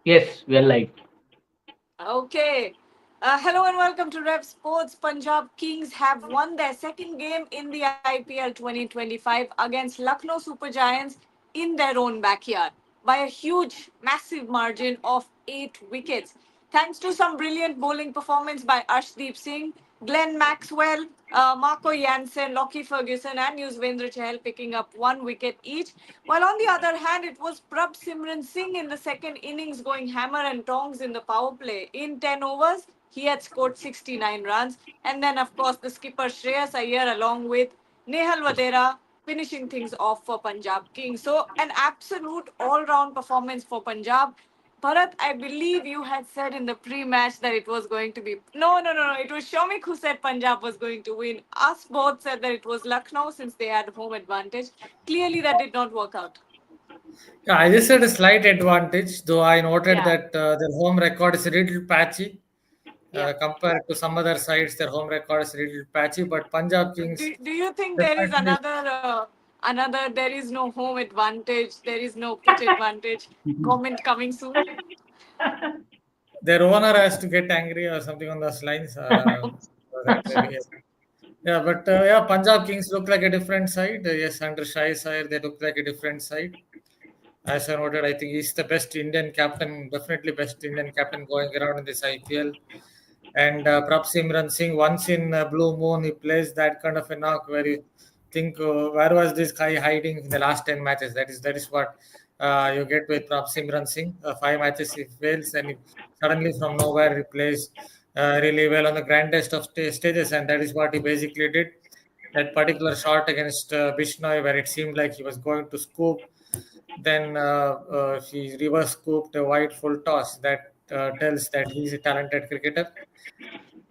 Yes, we are live. Okay. Hello and welcome to Rev Sports. Punjab Kings have won their second game in the IPL 2025 against Lucknow Super Giants in their own backyard by a huge, massive margin of 8 wickets. Thanks to some brilliant bowling performance by Arshdeep Singh, Glenn Maxwell, Marco Jansen, Lockie Ferguson, and Yuzvendra Chahal picking up 1 wicket each. While on the other hand, it was Prabh Simran Singh in the second innings going hammer and tongs in the power play. In 10 overs, he had scored 69 runs. And then, of course, the skipper Shreyas Iyer along with Nehal Vadera finishing things off for Punjab Kings. So, an absolute all round performance for Punjab. Bharat, I believe you had said in the pre-match that it was going to be no. It was Shomik who said Punjab was going to win. Us both said that it was Lucknow since they had home advantage. Clearly, that did not work out. Yeah, I just had a slight advantage, though I noted Yeah, that their home record is a little patchy yeah. compared to some other sides. Their home record is a little patchy, but Punjab Kings Do you think there is definitely. another there is no home advantage, there is no pitch advantage comment coming soon? Their owner has to get angry or something on those lines. So that really, yeah, but yeah, Punjab Kings look like a different side. Yes, under Shai Sire, they look like a different side. As I noted, I think he's the best Indian captain, definitely best Indian captain going around in this IPL. And Prab Simran Singh, once in Blue Moon, he plays that kind of a knock where you think, where was this guy hiding in the last 10 matches? That is what you get with Prab Simran Singh. 5 matches he fails, and he suddenly from nowhere he plays really well on the grandest of stages, and that is what he basically did. That particular shot against Bishnoi, where it seemed like he was going to scoop, then he reverse scooped a wide full toss. That tells that he's a talented cricketer.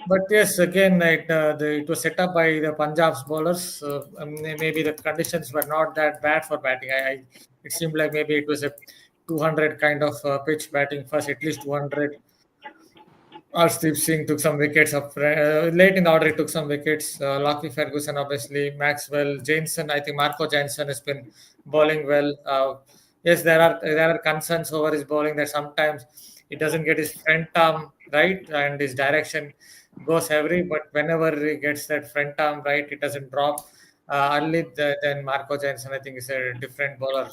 But yes, again, it was set up by the Punjab's bowlers. Maybe the conditions were not that bad for batting. It seemed like maybe it was a 200 kind of pitch batting first, at least 200. Arshdeep Singh took some wickets up late in the order. He took some wickets. Lockie Ferguson, obviously, Maxwell, Jensen. I think Marco Jansen has been bowling well. Yes, there are concerns over his bowling that sometimes he doesn't get his front arm right and his direction goes every. But whenever he gets that front arm right, it doesn't drop. Early then Marco Jansen, I think, is a different bowler.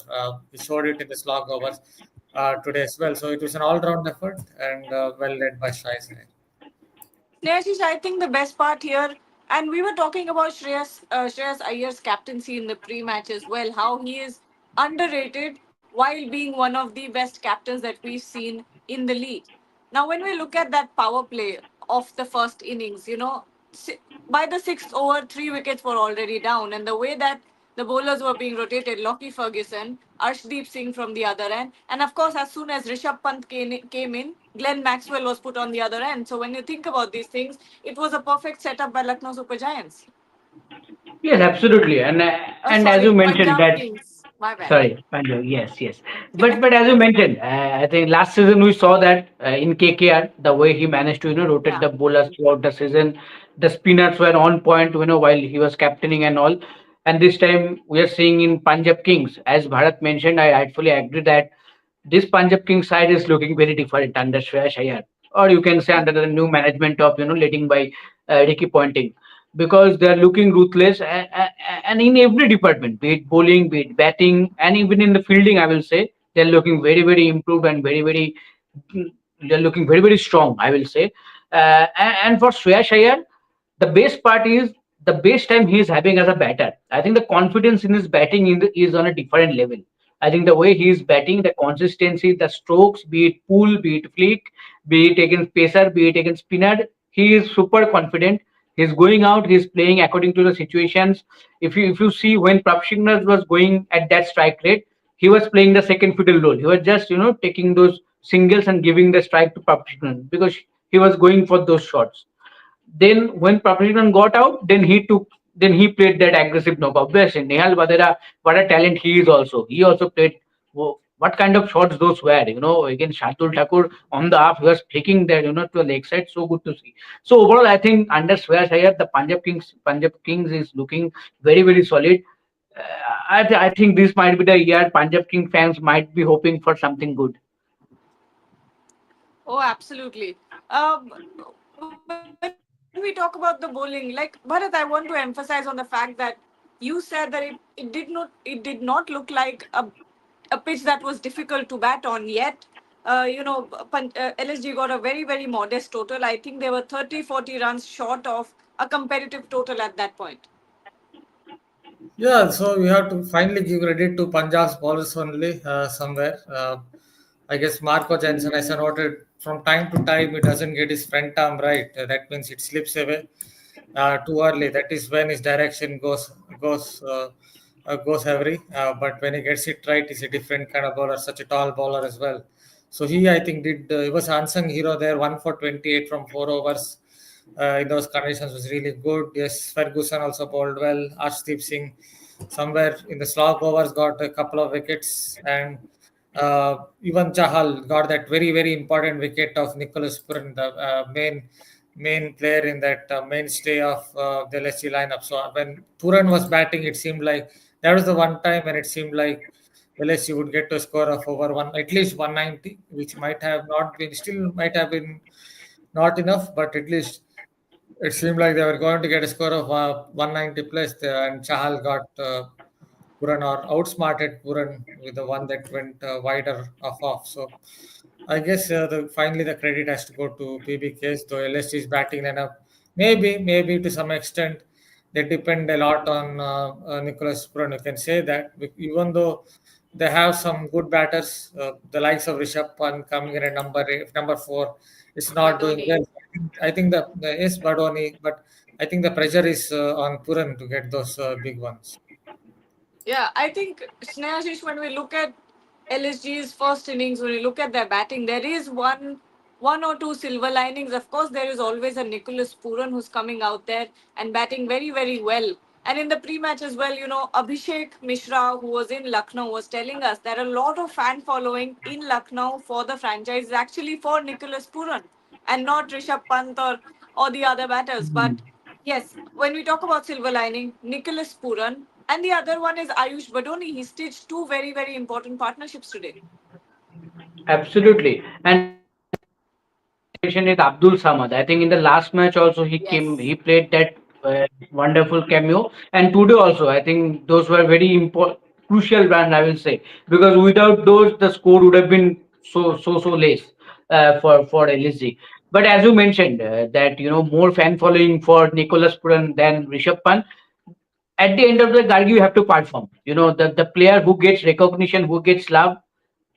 He showed it in the slog overs today as well. So it was an all-round effort and well led by Shai. Snehasis, I think the best part here, and we were talking about Shreyas Iyer's captaincy in the pre-match as well, how he is underrated while being one of the best captains that we've seen in the league. Now, when we look at that power play of the first innings, by the sixth over, 3 wickets were already down, and the way that the bowlers were being rotated, Lockie Ferguson, Arshdeep Singh from the other end, and of course, as soon as Rishabh Pant came in, Glenn Maxwell was put on the other end. So when you think about these things, it was a perfect setup by Lucknow Super Giants. Yes, absolutely. And as you Sorry, mentioned Punjab that, Kings. My bad. sorry, Panjo, yes, yes. But as you mentioned, I think last season we saw that in KKR, the way he managed to rotate Yeah. the bowlers throughout the season, the spinners were on point, while he was captaining and all. And this time we are seeing in Punjab Kings, as Bharat mentioned, I rightfully agree that this Punjab Kings side is looking very different under Shreyas Iyer, or you can say under the new management of leading by Ricky Ponting, because they are looking ruthless and in every department, be it bowling, be it batting, and even in the fielding, I will say they are looking very very improved and very they are looking very very strong. I will say, and for Shreyas Iyer, the best part is the best time he is having as a batter. I think the confidence in his batting is on a different level. I think the way he is batting, the consistency, the strokes, be it pull, be it flick, be it against pacer, be it against spinner, he is super confident. He's going out, he's playing according to the situations. If you see when Prabshingar was going at that strike rate, he was playing the second fiddle role. He was just taking those singles and giving the strike to Prabshingar because he was going for those shots. Then when Prabhashan got out, then he played that aggressive knock. Obviously, Nehal Vadera, what a talent he is also. He also played what kind of shots those were, against Shardul Thakur on the half, he was flicking there, to the leg side. So good to see. So overall, I think under Shreyas Iyer, the Punjab Kings is looking very, very solid. I think this might be the year Punjab King fans might be hoping for something good. Oh, absolutely. When we talk about the bowling, like Bharat, I want to emphasize on the fact that you said that it did not look like a pitch that was difficult to bat on yet. LSG got a very, very modest total. I think they were 30, 40 runs short of a competitive total at that point. Yeah, so we have to finally give credit to Punjab's bowlers only somewhere. I guess Marco Jensen, as I noted, from time to time he doesn't get his front arm right. That means it slips away too early. That is when his direction goes every. But when he gets it right, he's a different kind of bowler, such a tall bowler as well. So he, I think, did. He was unsung hero there. 1 for 28 from 4 overs. In those conditions was really good. Yes, Ferguson also bowled well. Arshdeep Singh somewhere in the slog overs got a couple of wickets, and even Chahal got that very very important wicket of Nicholas Puran, the main player in that mainstay of the LSG lineup. So when Puran was batting, it seemed like that was the one time when it seemed like LSG would get to a score of over one, at least 190, which might have not been, still might have been not enough, but at least it seemed like they were going to get a score of 190 plus, and Chahal got Puran or outsmarted Puran with the one that went wider off. So I guess finally the credit has to go to PBKS, though LSG's batting lineup. Maybe to some extent they depend a lot on Nicholas Puran. You can say that, even though they have some good batters, the likes of Rishabh Pant coming in at number 4, it's not doing Badoni. well. I think the yes, Badoni, but I think the pressure is on Puran to get those big ones. Yeah, I think Snehashish, when we look at LSG's first innings, when we look at their batting, there is one or two silver linings. Of course, there is always a Nicholas Puran who's coming out there and batting very, very well. And in the pre-match as well, Abhishek Mishra, who was in Lucknow, was telling us that a lot of fan following in Lucknow for the franchise is actually for Nicholas Puran and not Rishabh Pant or the other batters. But yes, when we talk about silver lining, Nicholas Puran, and the other one is Ayush Badoni. He stitched two very, very important partnerships today. Absolutely. And mention is Abdul Samad. I think in the last match also Yes. he played that wonderful cameo, and today also I think those were very important, crucial runs. I will say, because without those the score would have been so less for LSG. But as you mentioned, that more fan following for Nicholas Puran than Rishabh Pant. At the end of the day, you have to perform. The player who gets recognition, who gets love,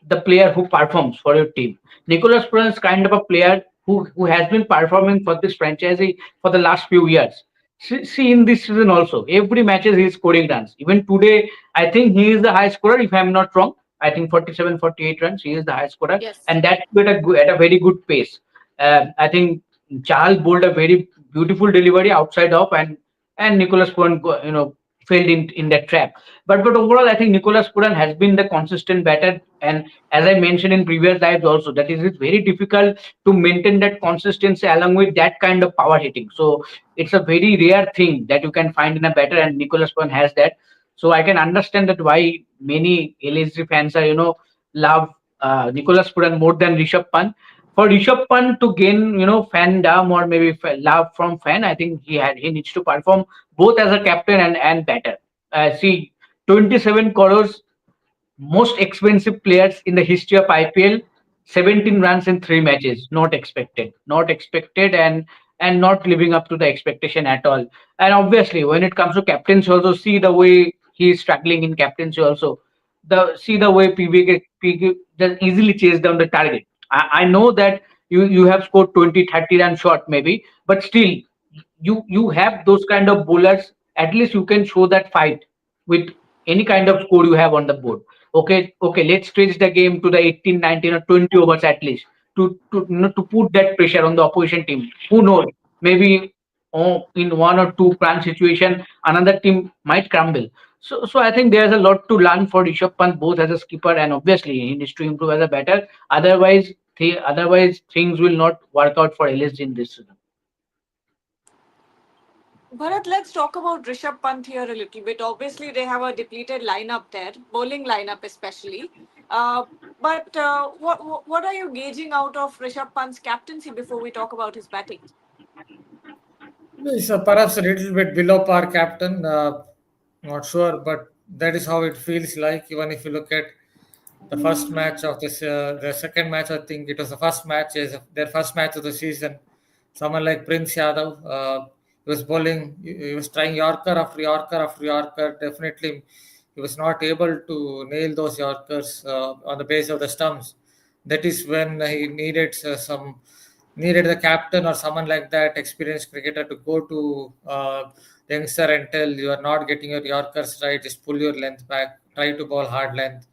the player who performs for your team. Nicholas Puran is kind of a player who has been performing for this franchise for the last few years. See in this season also, every matches he is scoring runs. Even today, I think he is the high scorer, if I'm not wrong. I think 47, 48 runs, he is the high scorer, Yes. and that at a very good pace. I think Chahal bowled a very beautiful delivery outside off, and Nicholas Puran, failed in that trap. But overall, I think Nicholas Puran has been the consistent batter, and as I mentioned in previous lives also, that is it's very difficult to maintain that consistency along with that kind of power hitting. So it's a very rare thing that you can find in a batter, and Nicholas Puran has that. So I can understand that why many LSG fans are love Nicholas Puran more than Rishabh Pant. For Rishabh Pant to gain fan dam or maybe love from fan, I think he needs to perform both as a captain and batter. See, 27 crores, most expensive players in the history of IPL, 17 runs in 3 matches. Not expected, and not living up to the expectation at all. And obviously, when it comes to captaincy, also see the way he is struggling in captaincy. Also, the way PBK just easily chase down the target. I know that you have scored 20, 30 runs short maybe, but still you have those kind of bowlers. At least you can show that fight with any kind of score you have on the board. Okay, let's stretch the game to the 18, 19, or 20 overs at least to put that pressure on the opposition team. Who knows, maybe in one or two crunch situation another team might crumble. So I think there's a lot to learn for Rishabh Pant, both as a skipper, and obviously he needs to improve as a batter. Otherwise things will not work out for LSG in this season. Bharat, let's talk about Rishabh Pant here a little bit. Obviously, they have a depleted lineup there, bowling lineup especially. Uh, But what are you gauging out of Rishabh Pant's captaincy before we talk about his batting? He's perhaps a little bit below par captain. Not sure, but that is how it feels like. Even if you look at the first match of this, the second match, I think it was the first match, is their first match of the season. Someone like Prince Yadav, he was bowling, he was trying Yorker after Yorker after Yorker. Definitely, he was not able to nail those Yorkers on the base of the stumps. That is when he needed needed the captain or someone like that experienced cricketer to go to the youngster and tell you are not getting your Yorkers right, just pull your length back, try to bowl hard length.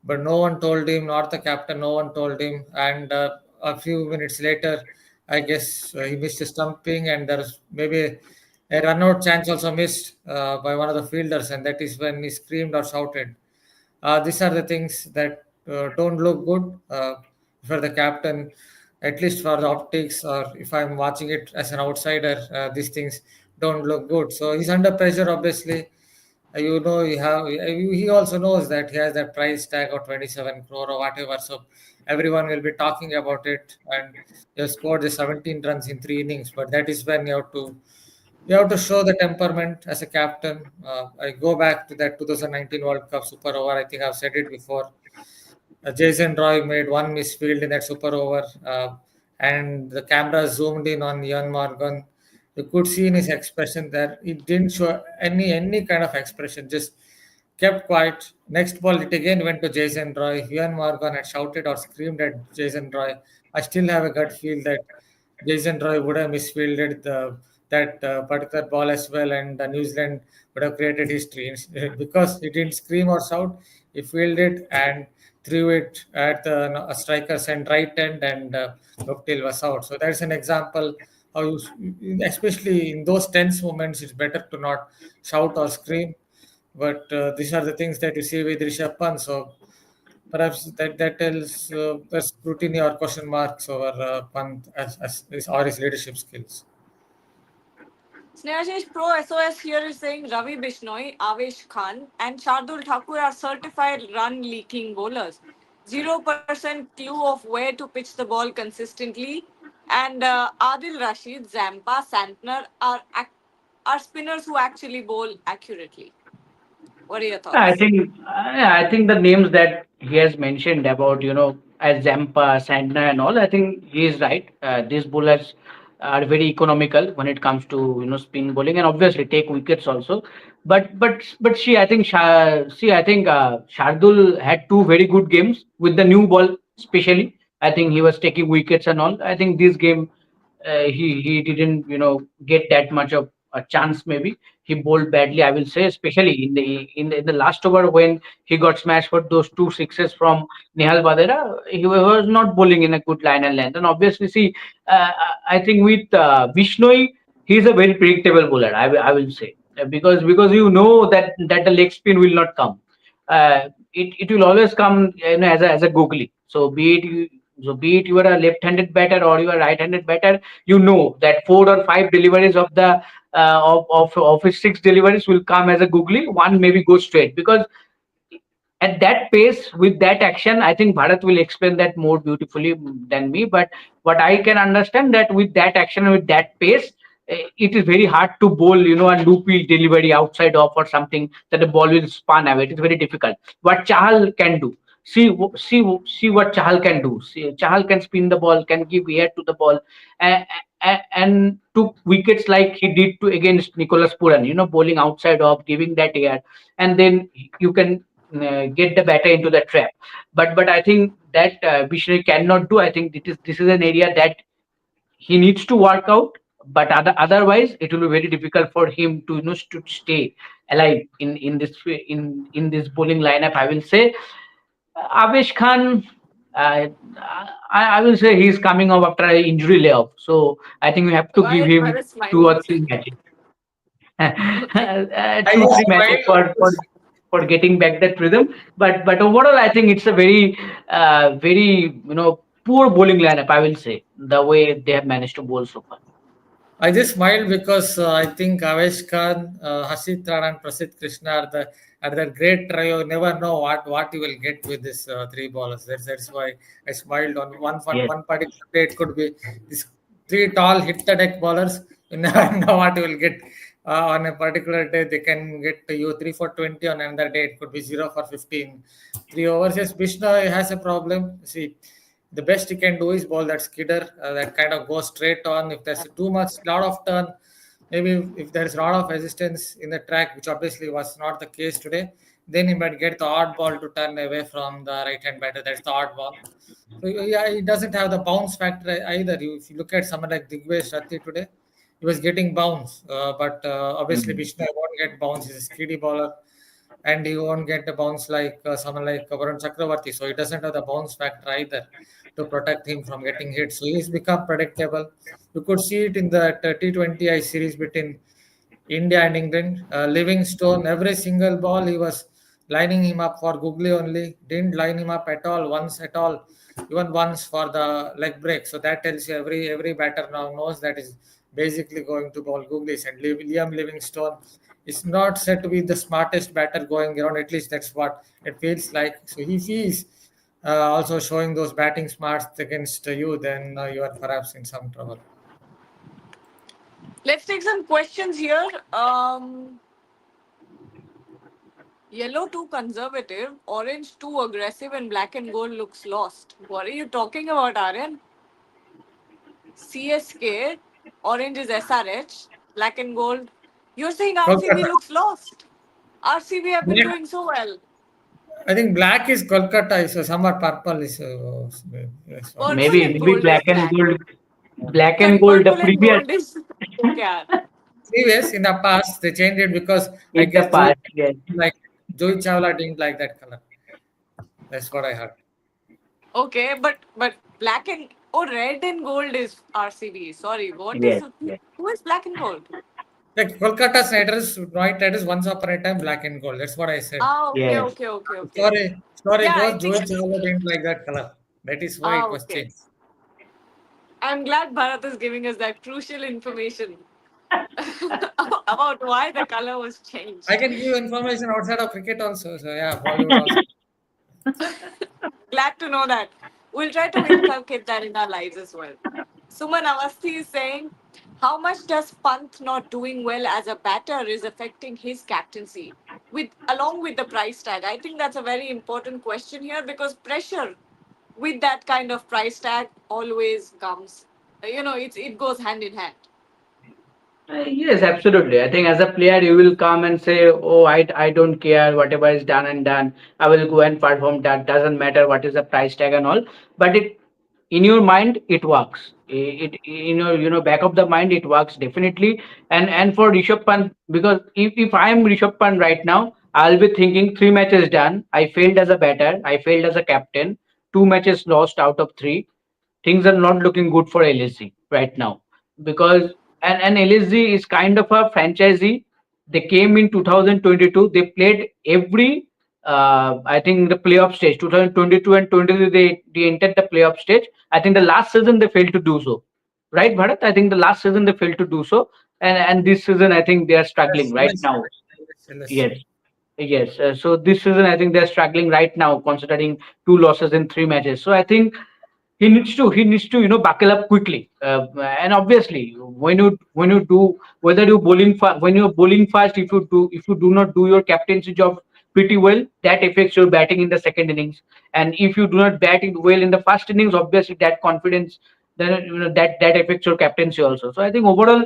But no one told him, not the captain, no one told him. And a few minutes later, I guess he missed a stumping, and there was maybe a run out chance also missed by one of the fielders, and that is when he screamed or shouted. These are the things that don't look good for the captain, at least for the optics, or if I'm watching it as an outsider, these things don't look good. So he's under pressure, obviously. He also knows that he has that price tag of 27 crore or whatever. So everyone will be talking about it, and he has scored the 17 runs in 3 innings. But that is when you have to show the temperament as a captain. I go back to that 2019 World Cup Super Over. I think I've said it before. Jason Roy made one misfield in that super over, and the camera zoomed in on Ian Morgan. You could see in his expression that he didn't show any kind of expression, just kept quiet. Next ball, it again went to Jason Roy. Ian Morgan had shouted or screamed at Jason Roy. I still have a gut feel that Jason Roy would have misfielded that particular ball as well, and New Zealand would have created history because he didn't scream or shout. He fielded and threw it at the striker's end right end, and Guptill was out. So that's an example how, especially in those tense moments, it's better to not shout or scream. But these are the things that you see with Rishabh Pant. So perhaps that tells the scrutiny or question marks over Pant or his leadership skills. Snehashish Pro SOS here is saying Ravi Bishnoi, Avesh Khan, and Shardul Thakur are certified run leaking bowlers. 0% clue of where to pitch the ball consistently. And Adil Rashid, Zampa, Santner are spinners who actually bowl accurately. What are your I thoughts? think I think the names that he has mentioned about as Zampa, Sandner, and all. I think he is right. These bowlers are very economical when it comes to spin bowling, and obviously take wickets also. But see, I think Shardul had two very good games with the new ball, especially. I think he was taking wickets and all. I think this game he didn't get that much of a chance. Maybe he bowled badly, I will say, especially in the last over when he got smashed for those two sixes from Nihal Badera. He was not bowling in a good line and length, and obviously see, I think with Vishnoi, he's a very predictable bowler, I will say. Because that the leg spin will not come. It will always come as a googly. So be it you are a left-handed batter or you are right-handed batter, that four or five deliveries of his six deliveries will come as a googly. One maybe go straight, because at that pace with that action, I think Bharat will explain that more beautifully than me. But what I can understand, that with that action and with that pace, it is very hard to bowl a loopy delivery outside off or something that the ball will spun away. It is very difficult. What Chahal can do, see what Chahal can do. Chahal can spin the ball, can give air to the ball, and took wickets like he did to against Nicholas Puran, bowling outside off, giving that air, and then you can get the batter into the trap. But I think that Bishri cannot do. I think this is an area that he needs to work out. But otherwise, it will be very difficult for him to stay alive in this bowling lineup. I will say Avesh Khan. Uh, I will say he's coming up after an injury layoff, so I think we have to Why give is him Bharat two smiling? or three matches. Okay. I Two just three matches for getting back that rhythm. But overall, I think it's a very poor bowling lineup. I will say the way they have managed to bowl so far. I just smiled because I think Avesh Khan, Hasit Rana, and Prasid Krishna are the at that great try, you never know what you will get with this three ballers. That's why I smiled on Yes, one particular day. It could be this three tall hit the deck bowlers. You never know what you will get on a particular day. They can get to you 3 for 20. On another day, it could be 0 for 15. 3 overs. Yes, Vishnu has a problem. See, the best he can do is bowl that skidder that kind of goes straight on. If there's too much lot of turn, maybe if there's a lot of resistance in the track, which obviously was not the case today, then he might get the odd ball to turn away from the right hand batter. That's the odd ball. So yeah, he doesn't have the bounce factor either. If you look at someone like Digvesh Rathi today, he was getting bounce, but obviously mm, Vishnu won't get bounce. He's a skiddy bowler, and he won't get a bounce like someone like Varun Chakravarti. So he doesn't have the bounce factor either to protect him from getting hit. So he's become predictable. You could see it in the T20I series between India and England. Livingstone, every single ball he was lining him up for googly only. Didn't line him up at all, once at all, even once for the leg break. So that tells you every batter now knows that is basically going to bowl googlies. And Liam Livingstone is not said to be the smartest batter going around. At least that's what it feels like. So if he is also showing those batting smarts against you, then you are perhaps in some trouble. Let's take some questions here. Yellow too conservative, orange too aggressive, and black and gold looks lost. What are you talking about, Aryan? CSK, orange is SRH, black and gold. You're saying RCB Kolkata. looks lost. RCB have been Black, doing so well. I think black is Kolkata, so somewhat purple is that's what I Purple see. maybe and maybe gold is black and black. gold, black and Sorry, gold. The purple and previous gold is okay. Previous in the past they changed it because I in the guess past, yes, Joey Chawla didn't like that color. That's what I heard. Okay, but black and oh red and gold is RCB. Sorry, what is yes, yes. who is black and gold? Like Kolkata Snipers, White Riders once upon a time black and gold. That's what I said. Ah, okay, Yes. okay, okay, okay. Sorry, Yeah, I goes think. Joey Chawla didn't like that color. That is why Ah, it was okay. changed. I'm glad Bharat is giving us that crucial information about why the color was I changed. can give you information outside of cricket also. So yeah, Bollywood also. Glad to know that. We'll try to inculcate that in our lives as well. Suman Avasthi is saying, how much does Pant not doing well as a batter is affecting his captaincy? With along with the price tag, I think that's a very important question here because pressure with that kind of price tag always comes. It goes hand in hand. Yes, absolutely. I think as a player, you will come and say, "Oh, I don't care. Whatever is done and done. I will go and perform. That doesn't matter. What is the price tag and all." But in your mind, it works. It back of the mind, it works definitely. And for Rishabh Pant, because if I am Rishabh Pant right now, I'll be thinking 3 matches done. I failed as a batter. I failed as a captain. 2 matches lost out of three. Things are not looking good for LSG right now because and LSG is kind of a franchisee. They came in 2022. They played every I think the playoff stage 2022 and 23 they entered the playoff stage. I think the last season they failed to do so. Right, Bharat? I think the last season they failed to do so, and this season I think they are struggling Yes, right yes, now. yes. Yes, yes. So this season I think they are struggling right now, considering 2 losses in 3 matches. So I think he needs to buckle up quickly and obviously when you do whether you bowling when you're bowling fast, if you do not do your captaincy job pretty well, that affects your batting in the second innings. And if you do not bat it well in the first innings, obviously that confidence, then that affects your captaincy also. So I think overall,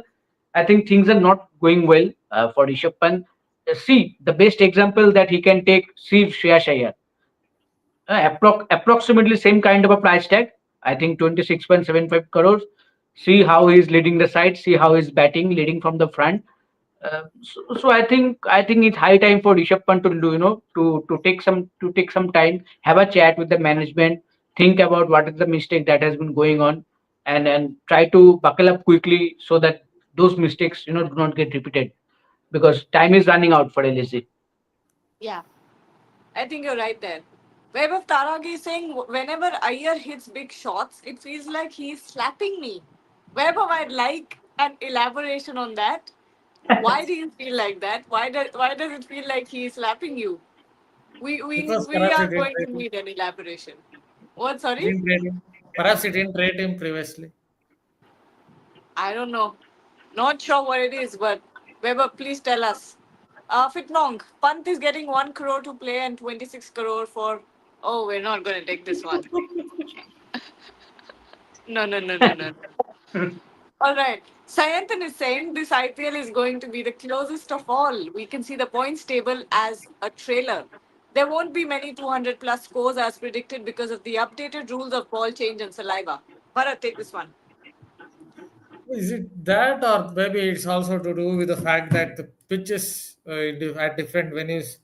I think things are not going well for Rishabh Pant. See the best example that he can take, see Shreyas Iyer, approximately same kind of a price tag. I think 26.75 crores. See how he's leading the side. See how he's batting, leading from the front. So I think it's high time for Rishabh Pant to do to take some time, have a chat with the management, think about what is the mistake that has been going on, and try to buckle up quickly so that those mistakes do not get repeated because time is running out for LSC. Yeah, I think you're right there. Vaibhav Taragi is saying whenever Iyer hits big shots, it feels like he's slapping me. Vaibhav, I'd like an elaboration on that. Why do you feel like that? Why does it feel like he is slapping you? We we Because we perhaps are it didn't going to rate him. need an elaboration. What? Sorry, Didn't rate him. Perhaps it didn't rate him previously. I don't know. Not sure what it is, but Weber, please tell us. Fitnong, Pant is getting 1 crore to play and 26 crore for. Oh, we're not going to take this one. No, no, no, no, no. All right. Sayantan is saying this IPL is going to be the closest of all. We can see the points table as a trailer. There won't be many 200 plus scores as predicted because of the updated rules of ball change and saliva. Bharat, take this one. Is it that, or maybe it's also to do with the fact that the pitches at different venues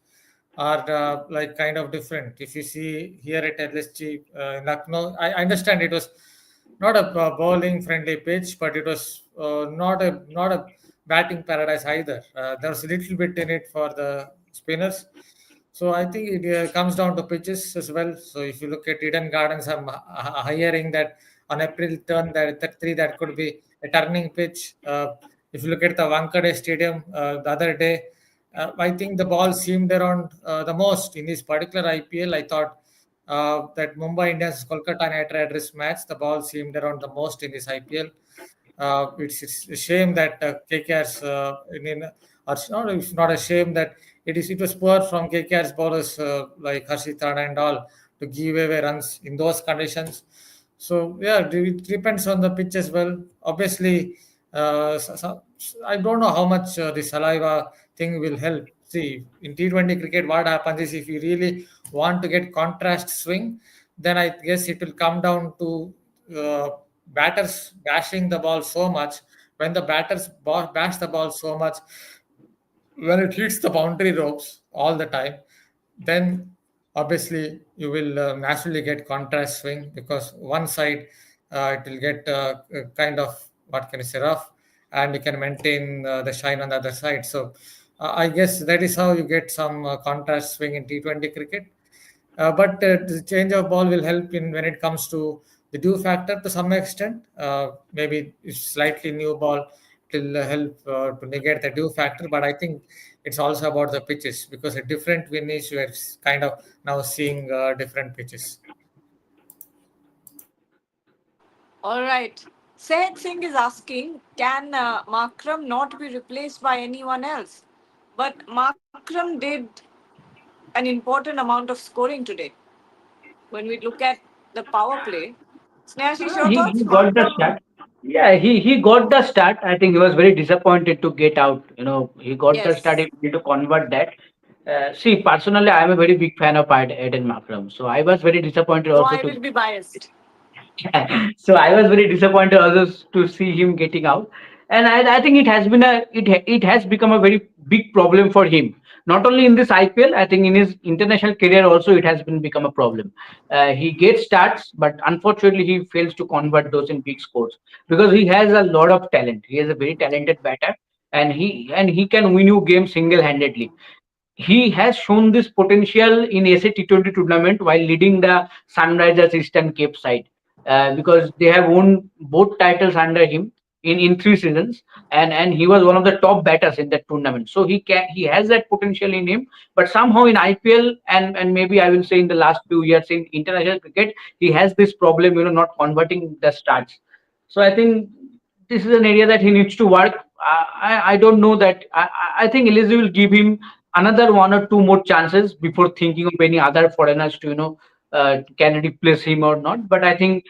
are like kind of different? If you see here at LSG in Lucknow, I understand it was not a bowling friendly pitch, but it was not a batting paradise either. There was a little bit in it for the spinners. So I think it comes down to pitches as well. So if you look at Eden Gardens, I'm hiring that on April turn that three that could be a turning pitch. If you look at the Wankhede Stadium the other day, I think the ball seemed around the most in this particular IPL. I thought that Mumbai Indians Kolkata Knight Riders match, the ball seemed around the most in this IPL. It's a shame that KKR's or it's not a shame that it was poor from KKR's bowlers like Harshit Rana and all to give away runs in those conditions. So yeah, it depends on the pitch as well. Obviously, I don't know how much the saliva thing will help. See, in T20 cricket, what happens is if you really want to get contrast swing, then I guess it will come down to uh, batters bashing the ball so much. When the bash the ball so much, when it hits the boundary ropes all the time, then obviously you will naturally get contrast swing because one side it will get kind of what can you say rough, and you can maintain the shine on the other side. So I guess that is how you get some contrast swing in T20 cricket. But the change of ball will help in when it comes to the dew factor to some extent. Maybe if slightly new ball will help to negate the dew factor. But I think it's also about the pitches because a different finish we're kind of now seeing different pitches. All right. Said Singh is asking, can Makram not be replaced by anyone else? But Makram did an important amount of scoring today. When we look at the power play, Snehashish, your He thoughts? got the Makram? start. Yeah, he got the start. I think he was very disappointed to get out. He got the start. He Yes. needed to convert that. See, personally, I am a very big fan of Eden Makram. So I was very disappointed So also I to will be biased. so I was very disappointed also to see him getting out, and I think it has become a very big problem for him. Not only in this IPL, I think in his international career also it has been become a problem. He gets starts, but unfortunately he fails to convert those in big scores because he has a lot of talent. He is a very talented batter, and he can win you games single handedly. He has shown this potential in SA T20 tournament while leading the Sunrisers Eastern Cape side because they have won both titles under him in 3 seasons, and he was one of the top batters in that tournament. So he has that potential in him, but somehow in IPL and maybe I will say in the last few years in international cricket, he has this problem, not converting the starts. So I think this is an area that he needs to work. I don't know that I think LSG will give him another one or two more chances before thinking of any other foreigners to can replace him or not. But I think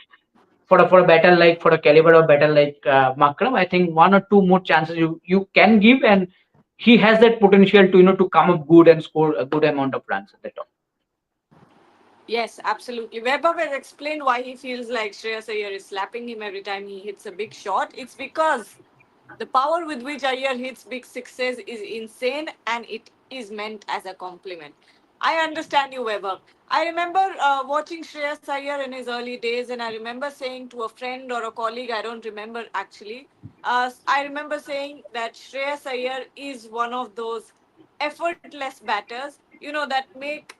for a battle like for a caliber of battle like Makram, I think one or two more chances you can give, and he has that potential to to come up good and score a good amount of runs at the top. Yes, absolutely. Weber has explained why he feels like Shreyas Iyer is slapping him every time he hits a big shot. It's because the power with which Iyer hits big sixes is insane and it is meant as a compliment. I understand you, Weber. I remember watching Shreyas Iyer in his early days, and I remember saying to a friend or a colleague, I don't remember actually, I remember saying that Shreyas Iyer is one of those effortless batters, that make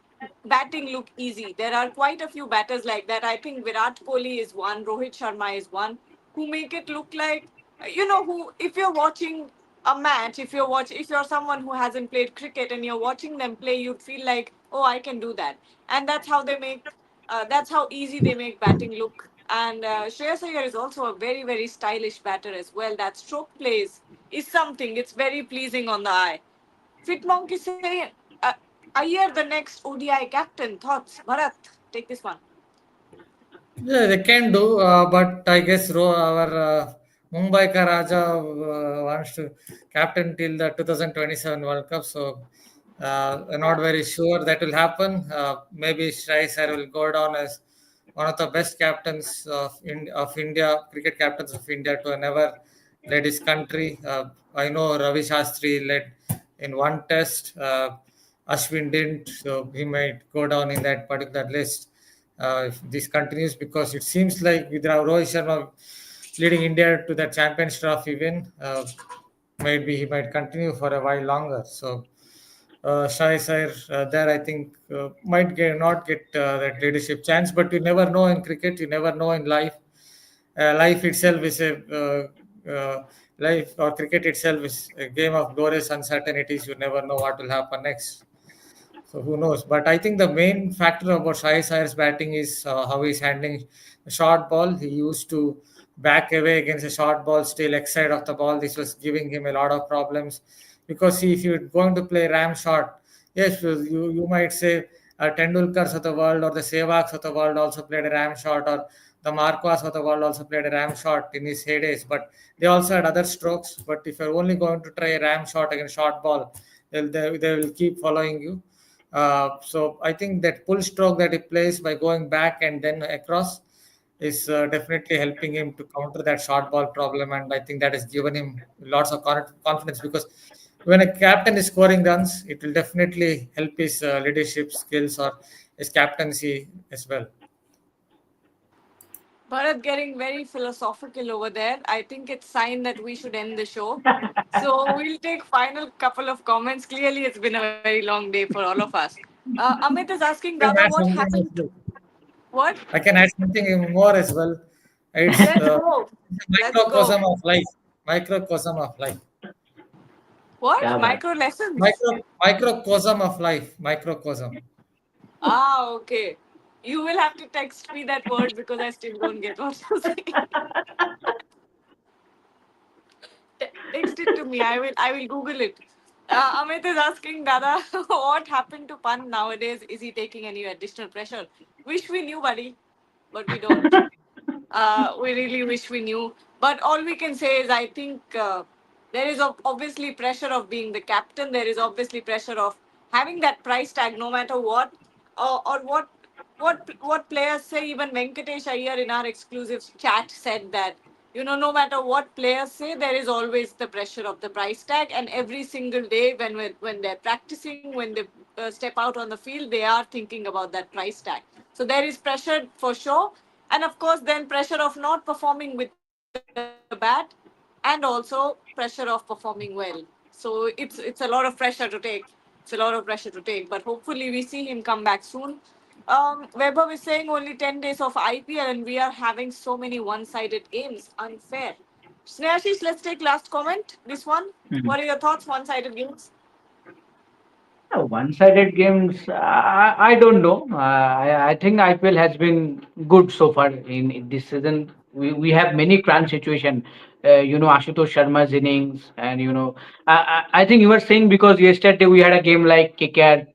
batting look easy. There are quite a few batters like that. I think Virat Kohli is one, Rohit Sharma is one, who make it look like, who, if you're watching a match, if you're someone who hasn't played cricket and you're watching them play, you'd feel like, oh, I can do that. And that's how they make that's how easy they make batting look. And Shreyas Iyer is also a very, very stylish batter as well. That stroke plays is something, it's very pleasing on the eye. Fit Monkey say, Iyer the next ODI captain. Thoughts, Bharat? Take this one. Yeah, they can do, but I guess our Mumbai Ka Raja wants to captain till the 2027 World Cup. So I'm not very sure that will happen. Maybe Shai Sir will go down as one of the best captains of India, cricket captains of India to never led his country. I know Ravi Shastri led in one test. Ashwin didn't, so he might go down in that particular list if this continues, because it seems like with Rohit Sharma leading India to the Champions Trophy win, maybe he might continue for a while longer. So Shai Sair there, I think, might not get that leadership chance, but you never know in cricket, you never know in life. Life itself is life, or cricket itself is a game of glorious uncertainties. You never know what will happen next. So who knows? But I think the main factor about Shai Sayer's batting is how he's handling the short ball. He used to back away against a short ball, stay leg side of the ball. This was giving him a lot of problems because see, if you're going to play ram shot, yes, you might say Tendulkars of the world or the Sehwags of the world also played a ram shot, or the Marquas of the world also played a ram shot in his heydays, but they also had other strokes. But if you're only going to try a ram shot against short ball, they will keep following you. So I think that pull stroke that he plays by going back and then across is definitely helping him to counter that short ball problem, and I think that has given him lots of confidence, because when a captain is scoring runs, it will definitely help his leadership skills or his captaincy as well. Bharat getting very philosophical over there. I think it's sign that we should end the show. So we'll take final couple of comments. Clearly, it's been a very long day for all of us. Amit is asking, I can Dada, add what something happened? as well. What? I can add something more as well. It's Let's go. it's a Let's go. microcosm of life. Microcosm of life. What? Yeah, but Micro lessons? Microcosm of life. Microcosm. Ah, okay. You will have to text me that word because I still don't get what you're saying. Text it to me. I will Google it. Amit is asking, Dada, what happened to Pant nowadays? Is he taking any additional pressure? Wish we knew, buddy, but we don't. We really wish we knew. But all we can say is, I think there is obviously pressure of being the captain. There is obviously pressure of having that price tag, no matter what, or what players say. Even Venkatesh Iyer in our exclusive chat said that, no matter what players say, there is always the pressure of the price tag, and every single day when they're practicing, when they step out on the field, they are thinking about that price tag. So there is pressure for sure, and of course then pressure of not performing with the bat, and also pressure of performing well. So it's a lot of pressure to take. It's a lot of pressure to take, but hopefully we see him come back soon. Weber is saying only 10 days of IPL and we are having so many one-sided games. Unfair. Snehashish, let's take last comment. This one. What are your thoughts? One-sided games. one-sided games, I don't know. I think IPL has been good so far in this season. We have many crunch situation. Ashutosh Sharma's innings, and I think you were saying because yesterday we had a game like KKR,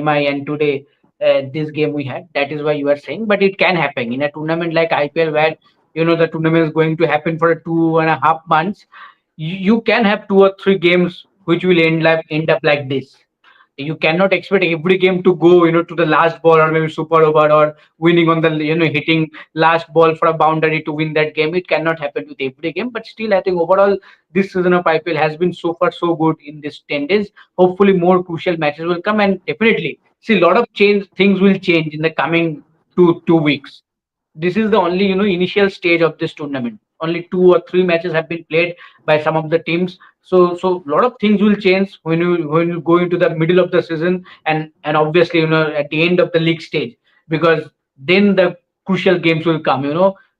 MI, and today this game we had. That is why you are saying. But it can happen in a tournament like IPL, where the tournament is going to happen for 2.5 months. You can have two or three games which will end up like this. You cannot expect every game to go to the last ball, or maybe super over, or winning on the hitting last ball for a boundary to win that game. It cannot happen with every game, but still I think overall this season of IPL has been so far so good in this 10 days. Hopefully more crucial matches will come, and definitely see a lot of change things will change in the coming two weeks. This is the only initial stage of this tournament. Only two or three matches have been played by some of the teams. So a lot of things will change when you go into the middle of the season, and obviously at the end of the league stage, because then the crucial games will come.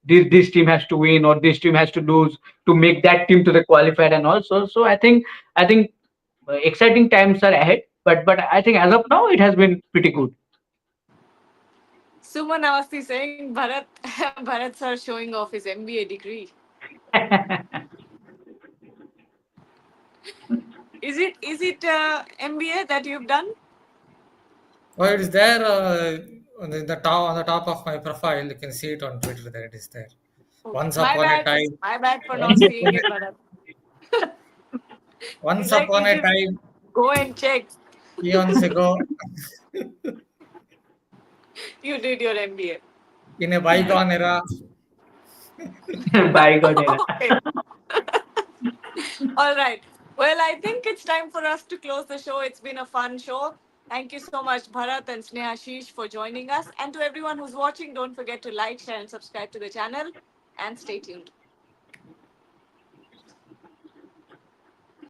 this team has to win or this team has to lose to make that team to the qualified and also. So I think exciting times are ahead. But I think as of now it has been pretty good. Suman Awasthi saying Bharat Bharat sir showing off his MBA degree. Is it MBA that you've done? Oh, it is there on the top of my profile. You can see it on Twitter. That it is there. Okay. Once upon a time, My bad for not once seeing upon it, a, Bharat. once Like upon you a just time, go and check. eons ago, You did your MBA. in a bygone era. Bygone era. Okay. All right. Well, I think it's time for us to close the show. It's been a fun show. Thank you so much, Bharat and Snehashish, for joining us. And to everyone who's watching, don't forget to like, share, and subscribe to the channel. And stay tuned.